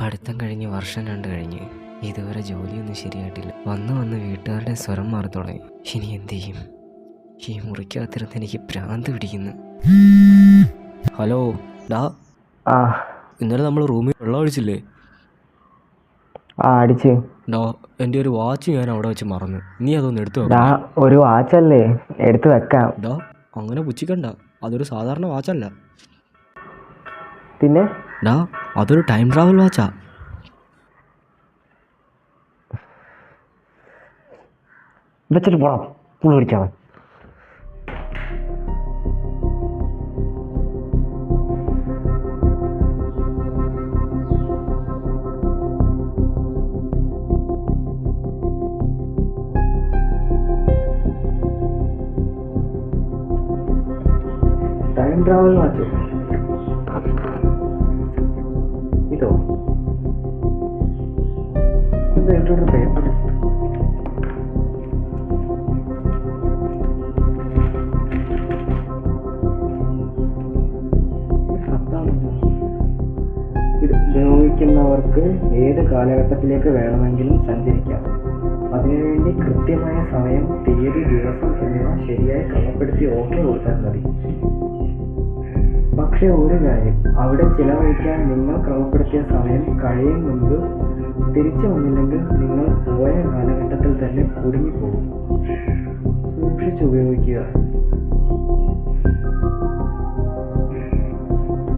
പഠിത്തം കഴിഞ്ഞ് വർഷം 2 കഴിഞ്ഞ് ഇതുവരെ ജോലിയൊന്നും ശരിയായിട്ടില്ല. വന്ന് വീട്ടുകാരുടെ സ്വരം മാറി തുടങ്ങി. ഇനി എന്ത് ചെയ്യും? ഈ മുറിക്കകത്തിരുന്ന് എനിക്ക് ഭ്രാന്ത് പിടിക്കുന്നു. ഹലോ ഡാ, ആ ഇന്നലെ നമ്മൾ റൂമിൽ വെള്ളം ഒഴിച്ചില്ലേ? അടിച്ച്. ഡാ, എൻ്റെ ഒരു വാച്ച് ഞാൻ അവിടെ വെച്ച് മറന്നു. നീ അതൊന്ന് എടുത്തു ഡാ, വെക്കണേ. ഒരു വാച്ചല്ലേ, എടുത്ത് വെക്കാം. ഡാ, അങ്ങനെ പുച്ഛിക്കണ്ട. അതൊരു സാധാരണ വാച്ചല്ല. പിന്നെ ഡാ, അതൊരു ടൈം ട്രാവൽ വാച്ചാ. വെച്ചിട്ട് പോണം, പുളി പിടിച്ചാൽ ടൈം ട്രാവൽ വാച്ച്. ഇതോ പേപ്പർ. ഇത് ഉപയോഗിക്കുന്നവർക്ക് ഏത് കാലഘട്ടത്തിലേക്ക് വേണമെങ്കിലും സഞ്ചരിക്കാം. അതിനുവേണ്ടി കൃത്യമായ സമയം, തീയതി, ദിവസം എന്നിവ ശരിയായി ക്രമപ്പെടുത്തി ഓക്കെ കൊടുത്താൽ മതി. പക്ഷെ ഒരു കാര്യം, അവിടെ ചിലവഴിക്കാൻ നിങ്ങൾ ക്രമപ്പെടുത്തിയ സമയം കഴിയും മുൻപ് തിരിച്ചു വന്നില്ലെങ്കിൽ നിങ്ങൾ പോയ കാലഘട്ടത്തിൽ തന്നെ കുടുങ്ങിപ്പോകും. സൂക്ഷിച്ചുപയോഗിക്കുക.